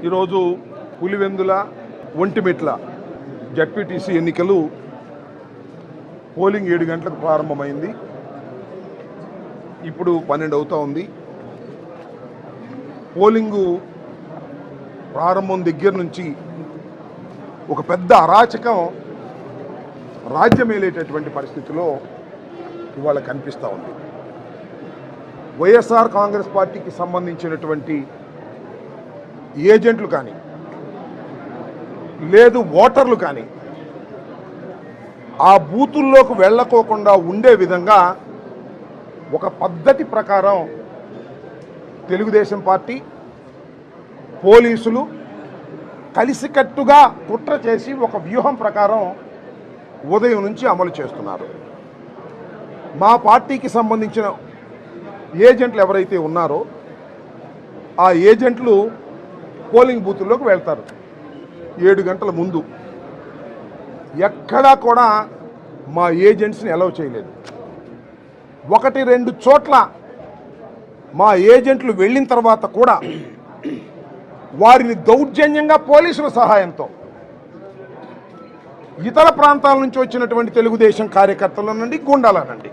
ఈరోజు పులివెందుల ఒంటిమిట్ల జడ్పీటీసీ ఎన్నికలు పోలింగ్ 7 గంటలకు ప్రారంభమైంది. ఇప్పుడు 12 అవుతా ఉంది. పోలింగు ప్రారంభం దగ్గర నుంచి ఒక పెద్ద అరాచకం రాజ్యమేలేటటువంటి పరిస్థితిలో ఇవాళ కనిపిస్తూ ఉంది. వైఎస్ఆర్ కాంగ్రెస్ పార్టీకి సంబంధించినటువంటి ఏజెంట్లు కానీ లేదు ఓటర్లు కానీ ఆ బూతుల్లోకి వెళ్ళకోకుండా ఉండే విధంగా ఒక పద్ధతి ప్రకారం తెలుగుదేశం పార్టీ పోలీసులు కలిసికట్టుగా కుట్ర చేసి ఒక వ్యూహం ప్రకారం ఉదయం నుంచి అమలు చేస్తున్నారు. మా పార్టీకి సంబంధించిన ఏజెంట్లు ఎవరైతే ఉన్నారో ఆ ఏజెంట్లు పోలింగ్ బూతుల్లోకి వెళ్తారు 7 గంటల ముందు. ఎక్కడా కూడా మా ఏజెంట్స్ని అలౌ చేయలేదు. 1-2 చోట్ల మా ఏజెంట్లు వెళ్ళిన తర్వాత కూడా వారిని దౌర్జన్యంగా పోలీసుల సహాయంతో ఇతర ప్రాంతాల నుంచి వచ్చినటువంటి తెలుగుదేశం కార్యకర్తల నుండి గుండాల నుండి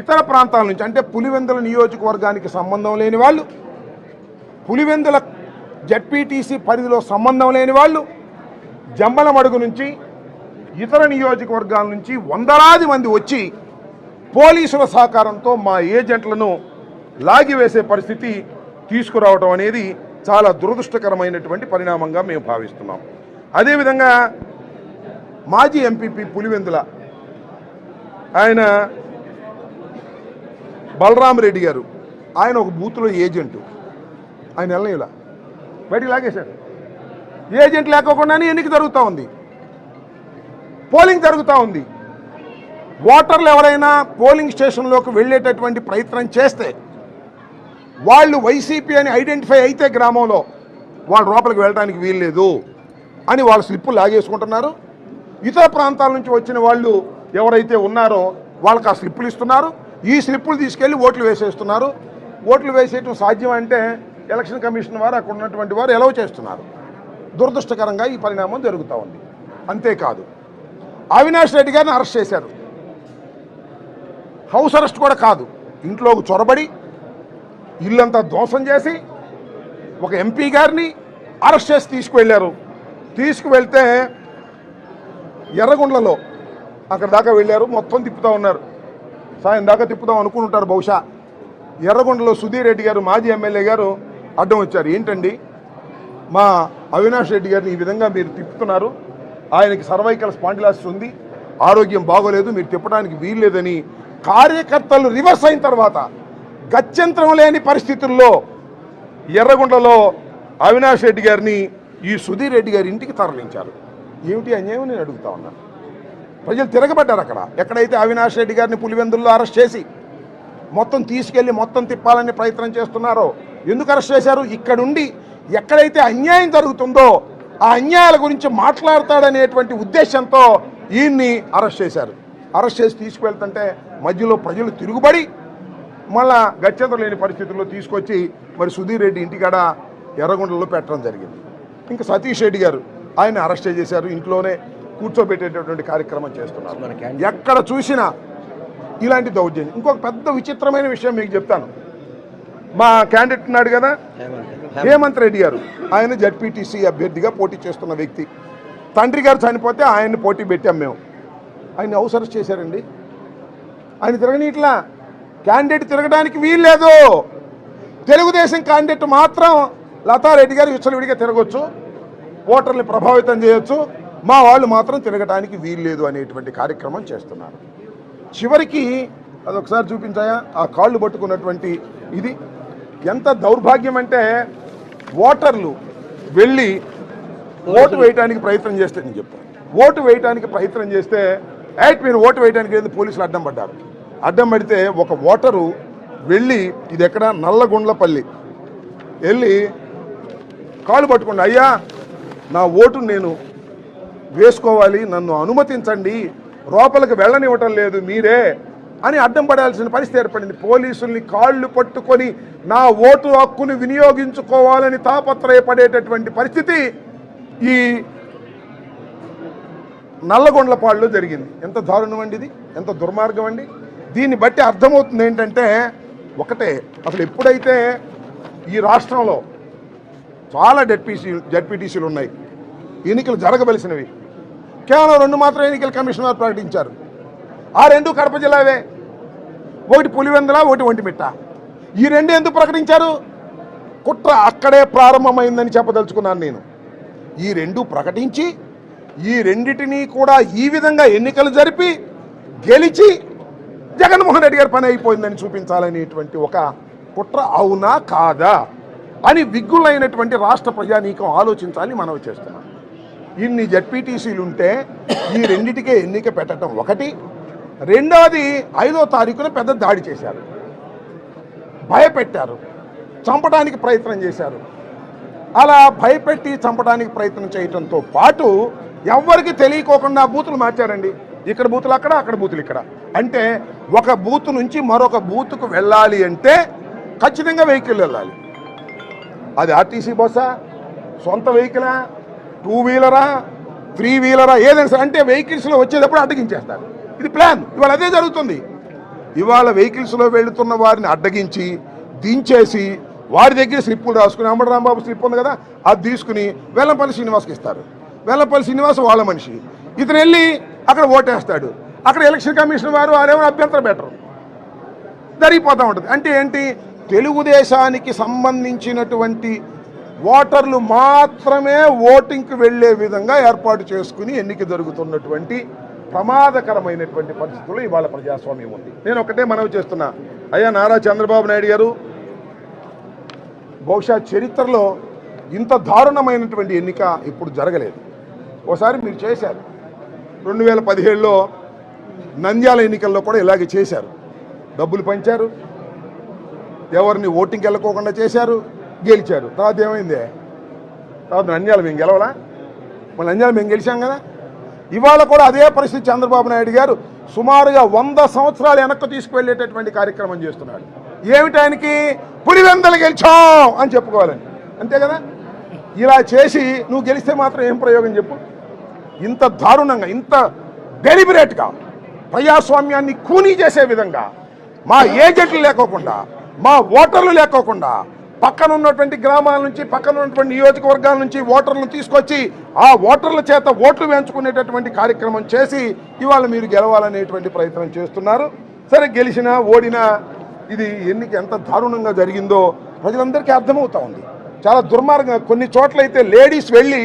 ఇతర ప్రాంతాల నుంచి అంటే పులివెందుల నియోజకవర్గానికి సంబంధం లేని వాళ్ళు, పులివెందుల జడ్పీటీసీ పరిధిలో సంబంధం లేని వాళ్ళు, జమ్మలమడుగు నుంచి ఇతర నియోజకవర్గాల నుంచి వందలాది మంది వచ్చి పోలీసుల సహకారంతో మా ఏజెంట్లను లాగివేసే పరిస్థితి తీసుకురావడం అనేది చాలా దురదృష్టకరమైనటువంటి పరిణామంగా మేము భావిస్తున్నాం. అదేవిధంగా మాజీ ఎంపీపీ పులివెందుల ఆయన బలరామరెడ్డి గారు, ఆయన ఒక బూత్లో ఏజెంటు. ఆయన వెళ్ళలేలా బయటికి లాగేశారు. ఏజెంట్ లేకోకుండానే ఎన్నిక జరుగుతూ ఉంది, పోలింగ్ జరుగుతూ ఉంది. ఓటర్లు ఎవరైనా పోలింగ్ స్టేషన్లోకి వెళ్ళేటటువంటి ప్రయత్నం చేస్తే వాళ్ళు వైసీపీ అని ఐడెంటిఫై అయితే గ్రామంలో వాళ్ళు లోపలికి వెళ్ళడానికి వీల్లేదు అని వాళ్ళు స్లిప్పులు లాగేసుకుంటున్నారు. ఇతర ప్రాంతాల నుంచి వచ్చిన వాళ్ళు ఎవరైతే ఉన్నారో వాళ్ళకి ఆ స్లిప్పులు ఇస్తున్నారు. ఈ స్లిప్పులు తీసుకెళ్ళి ఓట్లు వేసేస్తున్నారు. ఓట్లు వేసేయటం సాధ్యం అంటే ఎలక్షన్ కమిషన్ వారు అక్కడ ఉన్నటువంటి వారు ఎలవ్ చేస్తున్నారు. దురదృష్టకరంగా ఈ పరిణామం జరుగుతూ ఉంది. అంతేకాదు, అవినాష్ రెడ్డి గారిని అరెస్ట్ చేశారు. హౌస్ అరెస్ట్ కూడా కాదు, ఇంట్లోకి చొరబడి ఇల్లంతా ధ్వంసం చేసి ఒక ఎంపీ గారిని అరెస్ట్ చేసి తీసుకువెళ్ళారు. తీసుకువెళ్తే ఎర్రగొండలలో అక్కడ దాకా వెళ్ళారు. మొత్తం తిప్పుతూ ఉన్నారు. సాయం దాకా తిప్పుదాం అనుకుంటుంటారు బహుశా. ఎర్రగొండలో సుధీర్ రెడ్డి గారు మాజీ ఎమ్మెల్యే గారు అడ్డం వచ్చారు. ఏంటండి మా అవినాష్ రెడ్డి గారిని ఈ విధంగా మీరు తిప్పుతున్నారు, ఆయనకి సర్వైకల్ స్పాండిలాసిస్ ఉంది, ఆరోగ్యం బాగోలేదు, మీరు తిప్పడానికి వీల్లేదని కార్యకర్తలు రివర్స్ అయిన తర్వాత గత్యంతరం లేని పరిస్థితుల్లో ఎర్రగొండలో అవినాష్ రెడ్డి గారిని ఈ సుధీర్ రెడ్డి గారి ఇంటికి తరలించారు. ఏమిటి అన్యాయం నేను అడుగుతా ఉన్నాను. ప్రజలు తిరగబడ్డారు. అక్కడ ఎక్కడైతే అవినాష్ రెడ్డి గారిని పులివెందుల్లో అరెస్ట్ చేసి మొత్తం తీసుకెళ్లి మొత్తం తిప్పాలని ప్రయత్నం చేస్తున్నారో ఎందుకు అరెస్ట్ చేశారు? ఇక్కడుండి ఎక్కడైతే అన్యాయం జరుగుతుందో ఆ అన్యాయాల గురించి మాట్లాడతాడనేటువంటి ఉద్దేశంతో ఈయన్ని అరెస్ట్ చేశారు. అరెస్ట్ చేసి తీసుకువెళ్తుంటే మధ్యలో ప్రజలు తిరుగుబడి మళ్ళా గత్యంతరం లేని పరిస్థితుల్లో తీసుకొచ్చి మరి సుధీర్ రెడ్డి ఇంటికాడ ఎర్రగొండలో పెట్టడం జరిగింది. ఇంకా సతీష్ రెడ్డి గారు ఆయన అరెస్ట్ చేశారు. ఇంట్లోనే కూర్చోబెట్టేటటువంటి కార్యక్రమం చేస్తున్నారు. ఎక్కడ చూసినా ఇలాంటి దౌర్జన్యం. ఇంకొక పెద్ద విచిత్రమైన విషయం మీకు చెప్తాను. మా క్యాండిడేట్ ఉన్నాడు కదా హేమంత్ రెడ్డి గారు, ఆయన జడ్పీటీసీ అభ్యర్థిగా పోటీ చేస్తున్న వ్యక్తి. తండ్రి గారు చనిపోతే ఆయన్ని పోటీ పెట్టాం మేము. ఆయన హౌస్ అరెస్ట్ చేశారండి. ఆయన తిరగనీట్లా, క్యాండిడేట్ తిరగడానికి వీల్లేదు. తెలుగుదేశం క్యాండిడేట్ మాత్రం లతారెడ్డి గారు విచ్చలవిడిగా తిరగొచ్చు, ఓటర్ని ప్రభావితం చేయొచ్చు, మా వాళ్ళు మాత్రం తిరగటానికి వీల్లేదు అనేటువంటి కార్యక్రమం చేస్తున్నారు. చివరికి అదొకసారి చూపించాయా ఆ కాళ్ళు పట్టుకున్నటువంటి ఇది ఎంత దౌర్భాగ్యం అంటే ఓటర్లు వెళ్ళి ఓటు వేయడానికి ప్రయత్నం చేస్తే నేను చెప్పాను, ఓటు వేయడానికి ప్రయత్నం చేస్తే మీరు ఓటు వేయడానికి లేదు పోలీసులు అడ్డం పడ్డారు. అడ్డం పడితే ఒక ఓటరు వెళ్ళి ఇది ఎక్కడ నల్లగొండ్లపల్లి వెళ్ళి కాళ్ళు పట్టుకోండి, అయ్యా నా ఓటు నేను వేసుకోవాలి, నన్ను అనుమతించండి, లోపలికి వెళ్ళనివ్వటం లేదు మీరే అని అడ్డం పడాల్సిన పరిస్థితి ఏర్పడింది. పోలీసుల్ని కాళ్ళు పట్టుకొని నా ఓటు హక్కును వినియోగించుకోవాలని తాపత్రయపడేటటువంటి పరిస్థితి ఈ నల్లగొండ్లపాడులో జరిగింది. ఎంత దారుణం అండి ఇది, ఎంత దుర్మార్గం అండి. దీన్ని బట్టి అర్థమవుతుంది ఏంటంటే ఒకటే, అసలు ఎప్పుడైతే ఈ రాష్ట్రంలో చాలా జడ్పీటీసీలు ఉన్నాయి, ఎన్నికలు జరగవలసినవి, కేవలం 2 మాత్రం ఎన్నికల కమిషన్ వారు ప్రకటించారు. ఆ 2 కడప జిల్లావే, ఒకటి పులివెందుల, ఒకటి ఒంటిమిట్ట. ఈ 2 ఎందుకు ప్రకటించారు? కుట్ర అక్కడే ప్రారంభమైందని చెప్పదలుచుకున్నాను నేను. ఈ 2 ప్రకటించి ఈ రెండిటినీ కూడా ఈ విధంగా ఎన్నికలు జరిపి గెలిచి జగన్మోహన్ రెడ్డి గారి పని అయిపోయిందని చూపించాలనేటువంటి ఒక కుట్ర అవునా కాదా అని విగ్గులైనటువంటి రాష్ట్ర ప్రజానీకం ఆలోచించాలని మనవి చేస్తున్నాం. ఇన్ని జడ్పీటీసీలు ఉంటే ఈ రెండిటికే ఎన్నిక పెట్టడం ఒకటి. రెండవది 5వ తారీఖున పెద్ద దాడి చేశారు, భయపెట్టారు, చంపడానికి ప్రయత్నం చేశారు. అలా భయపెట్టి చంపడానికి ప్రయత్నం చేయడంతో పాటు ఎవరికి తెలియకోకుండా బూతులు మార్చారండి. ఇక్కడ బూతులు అక్కడ, అక్కడ బూతులు ఇక్కడ. అంటే ఒక బూత్ నుంచి మరొక బూత్కు వెళ్ళాలి అంటే ఖచ్చితంగా వెహికల్ వెళ్ళాలి. అది ఆర్టీసీ బస్సా, సొంత వెహికలా, 2 వీలరా, 3 వీలరా, ఏదైనా సరే అంటే వెహికల్స్లో వచ్చేటప్పుడు అడ్డగించేస్తారు. ఇది ప్లాన్. ఇవాళ అదే జరుగుతుంది. ఇవాళ వెహికల్స్లో వెళుతున్న వారిని అడ్డగించి దించేసి వారి దగ్గర స్లిప్పులు రాసుకుని, అంబటి రాంబాబు స్లిప్ ఉంది కదా, అది తీసుకుని వెల్లంపల్లి శ్రీనివాస్కి ఇస్తారు. వెల్లంపల్లి శ్రీనివాస్ వాళ్ళ మనిషి, ఇతను వెళ్ళి అక్కడ ఓటేస్తాడు. అక్కడ ఎలక్షన్ కమిషన్ వారు వారేమో అభ్యంతరం పెట్టరు, జరిగిపోతూ ఉంటుంది. అంటే ఏంటి, తెలుగుదేశానికి సంబంధించినటువంటి ఓటర్లు మాత్రమే ఓటింగ్కి వెళ్లే విధంగా ఏర్పాటు చేసుకుని ఎన్నిక జరుగుతున్నటువంటి ప్రమాదకరమైనటువంటి పరిస్థితుల్లో ఇవాళ ప్రజాస్వామ్యం ఉంది. నేను ఒకటే మనవి చేస్తున్నా, అయ్యా నారా చంద్రబాబు నాయుడు గారు, బహుశా చరిత్రలో ఇంత దారుణమైనటువంటి ఎన్నిక ఇప్పుడు జరగలేదు. ఓసారి మీరు చేశారు, 2017లో నంద్యాల ఎన్నికల్లో కూడా ఇలాగే చేశారు. డబ్బులు పంచారు, ఎవరిని ఓటింగ్కి వెళ్ళకోకుండా చేశారు, గెలిచారు. తర్వాత ఏమైంది? తర్వాత నంద్యాల మేము గెలవలా, మళ్ళీ నంద్యాల మేము గెలిచాం కదా. ఇవాళ కూడా అదే పరిస్థితి చంద్రబాబు నాయుడు గారు సుమారుగా 100 సంవత్సరాలు వెనక్కి తీసుకువెళ్ళేటటువంటి కార్యక్రమం చేస్తున్నాడు. ఏమిటానికి? పులివెందులు గెలిచాం అని చెప్పుకోవాలని, అంతే కదా. ఇలా చేసి నువ్వు గెలిస్తే మాత్రం ఏం ప్రయోగం చెప్పు? ఇంత దారుణంగా, ఇంత డెలిబరేట్గా ప్రజాస్వామ్యాన్ని కూనీ చేసే విధంగా మా ఏజెంట్లు లేకోకుండా, మా ఓటర్లు లేకోకుండా, పక్కన ఉన్నటువంటి గ్రామాల నుంచి, పక్కన ఉన్నటువంటి నియోజకవర్గాల నుంచి ఓటర్లను తీసుకొచ్చి ఆ ఓటర్ల చేత ఓట్లు వేయించుకునేటటువంటి కార్యక్రమం చేసి ఇవాళ మీరు గెలవాలనేటువంటి ప్రయత్నం చేస్తున్నారు. సరే, గెలిచినా ఓడినా ఇది ఎన్నిక ఎంత దారుణంగా జరిగిందో ప్రజలందరికీ అర్థమవుతా ఉంది. చాలా దుర్మార్గంగా కొన్ని చోట్లయితే లేడీస్ వెళ్ళి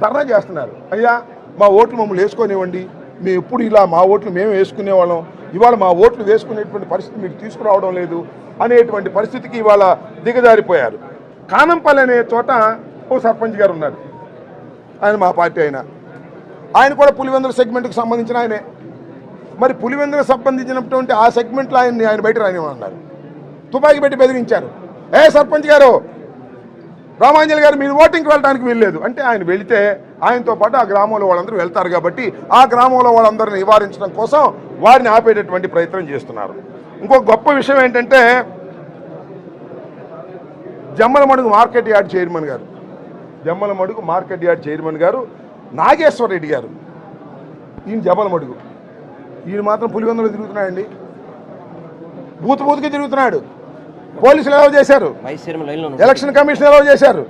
ధర్నా చేస్తున్నారు. అయ్యా మా ఓట్లు మమ్మల్ని వేసుకొనివ్వండి, మేము ఎప్పుడు ఇలా మా ఓట్లు మేము వేసుకునేవాళ్ళం, ఇవాళ మా ఓట్లు వేసుకునేటువంటి పరిస్థితి మీరు తీసుకురావడం లేదు అనేటువంటి పరిస్థితికి ఇవాళ దిగజారిపోయారు. కానంపల్లి అనే చోట ఓ సర్పంచ్ గారు ఉన్నారు, ఆయన మా పార్టీ ఆయన కూడా పులివెందుల సెగ్మెంట్కి సంబంధించిన ఆయనే. మరి పులివెందులకు సంబంధించినటువంటి ఆ సెగ్మెంట్లో ఆయన బయట రానివ్వమన్నారు, తుపాకీ పెట్టి బెదిరించారు. సర్పంచ్ గారు, రామాంజలి గారు మీరు ఓటింగ్కి వెళ్ళడానికి వీల్లేదు అంటే ఆయన వెళితే ఆయనతో పాటు ఆ గ్రామంలో వాళ్ళందరూ వెళ్తారు కాబట్టి ఆ గ్రామంలో వాళ్ళందరినీ నివారించడం కోసం వారిని ఆపేటటువంటి ప్రయత్నం చేస్తున్నారు. ఇంకొక గొప్ప విషయం ఏంటంటే జమ్మలమడుగు మార్కెట్ యార్డ్ చైర్మన్ గారు నాగేశ్వర రెడ్డి గారు, ఈయన జమ్మలమడుగు, ఈయన మాత్రం పులివెందులో తిరుగుతున్నాడండి, బూత్కి తిరుగుతున్నాడు. పోలీసులు ఎలా చేశారు, ఎలక్షన్ కమిషన్ ఎలా చేశారు,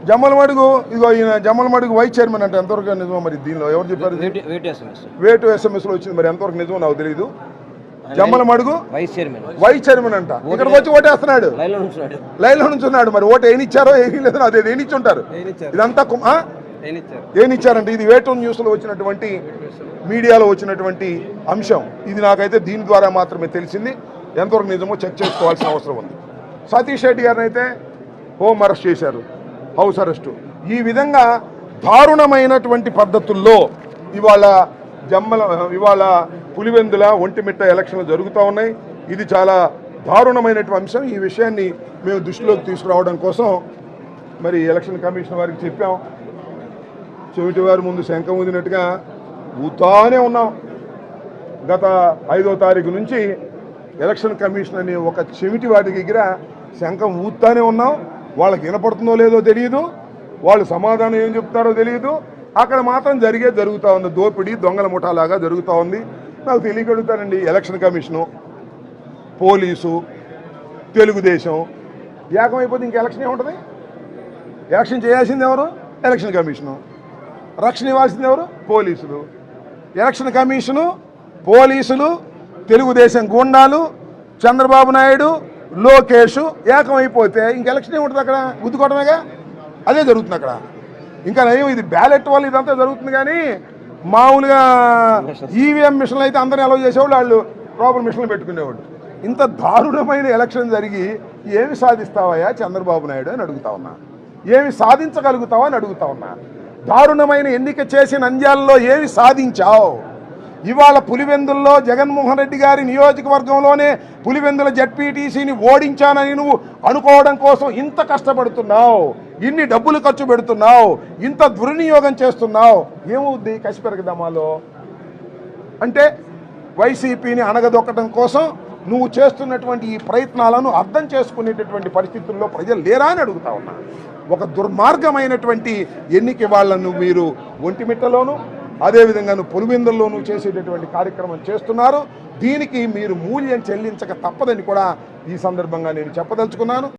జమ్మలమడుగు ఇదిగో ఈయన జమ్మలమడుగు వైస్ చైర్మన్ అంటే ఎంతవరకు నిజమో మరి దీనిలో ఎవరు చెప్పారు? వేటు SMS లో వచ్చింది, మరి ఎంతవరకు నిజమో నాకు తెలియదు. జమ్మలమడుగు వైస్ చైర్మన్ అంట, ఇక్కడికి వచ్చి ఓటేస్తున్నాడు, లైన్లో నుంచున్నాడు. మరి ఓటు ఏనిచ్చారో ఏమీ లేదో అదే ఏనిచ్చుంటారు. ఇదంతా ఏనిచ్చారంటే ఇది వేటు న్యూస్లో వచ్చినటువంటి, మీడియాలో వచ్చినటువంటి అంశం. ఇది నాకైతే దీని ద్వారా మాత్రమే తెలిసింది, ఎంతవరకు నిజమో చెక్ చేసుకోవాల్సిన అవసరం ఉంది. సతీష్ రెడ్డి గారిని అయితే హోమ్ అరెస్ట్ చేశారు, హౌస్ అరెస్టు. ఈ విధంగా దారుణమైనటువంటి పద్ధతుల్లో ఇవాళ పులివెందుల ఒంటిమిట్ట ఎలక్షన్లు జరుగుతూ ఉన్నాయి. ఇది చాలా దారుణమైనటువంటి అంశం. ఈ విషయాన్ని మేము దృష్టిలోకి తీసుకురావడం కోసం మరి ఎలక్షన్ కమిషన్ వారికి చెప్పాం. చెవిటి వారి ముందు శంఖం ఊదినట్టుగా ఊతానే ఉన్నాం. గత 5వ తారీఖు నుంచి ఎలక్షన్ కమిషన్ అని ఒక చెవిటి వాటి దగ్గర శంఖం ఊతానే ఉన్నాం. వాళ్ళకి వినపడుతుందో లేదో తెలియదు, వాళ్ళు సమాధానం ఏం చెప్తారో తెలియదు. అక్కడ మాత్రం జరుగుతూ ఉంది, దోపిడీ దొంగల ముఠాలాగా జరుగుతూ ఉంది. నాకు తెలియగలుగుతానండి, ఎలక్షన్ కమిషను, పోలీసు, తెలుగుదేశం ఏకమైపోతే ఇంక ఎలక్షన్ ఏముంటుంది? ఎలక్షన్ చేయాల్సింది ఎవరు? Election commission. రక్షణ ఇవ్వాల్సింది ఎవరు? పోలీసులు. ఎలక్షన్ కమిషను, పోలీసులు, తెలుగుదేశం గూండాలు, చంద్రబాబు నాయుడు, లోకేష్ ఏకమైపోతే ఇంక ఎలక్షన్ ఏముంటుంది? అక్కడ గుద్దుకోవడమేగా. అదే జరుగుతుంది అక్కడ. ఇంకా నయం ఇది బ్యాలెట్ వల్ల ఇదంతా జరుగుతుంది. కానీ మామూలుగా ఈవీఎం మిషన్లు అయితే అందరినీ అలౌ చేసేవాళ్ళు, వాళ్ళు ప్రాపర్ మిషన్లు పెట్టుకునేవాళ్ళు. ఇంత దారుణమైన ఎలక్షన్ జరిగి ఏమి సాధిస్తావయ్యా చంద్రబాబు నాయుడు అని అడుగుతా ఉన్నా. ఏమి సాధించగలుగుతావా అని అడుగుతా ఉన్నా. దారుణమైన ఎన్నిక చేసి నంద్యాలలో ఏమి సాధించావు? ఇవాళ పులివెందుల్లో జగన్మోహన్ రెడ్డి గారి నియోజకవర్గంలోనే పులివెందుల జడ్పీటీసీని ఓడించానని నువ్వు అనుకోవడం కోసం ఇంత కష్టపడుతున్నావు, ఇన్ని డబ్బులు ఖర్చు పెడుతున్నావు, ఇంత దుర్వినియోగం చేస్తున్నావు. ఏమవుద్ది కసిపెరగదమాలో? అంటే వైసీపీని అణగదొక్కడం కోసం నువ్వు చేస్తున్నటువంటి ఈ ప్రయత్నాలను అర్థం చేసుకునేటటువంటి పరిస్థితుల్లో ప్రజలు లేరా అని అడుగుతా ఉన్నా. ఒక దుర్మార్గమైనటువంటి ఎన్నిక వాళ్ళను మీరు ఒంటిమిట్టలోను అదేవిధంగా పులివెందుల్లోనూ చేసేటటువంటి కార్యక్రమం చేస్తున్నారు. దీనికి మీరు మూల్యం చెల్లించక తప్పదని కూడా ఈ సందర్భంగా నేను చెప్పదలుచుకున్నాను.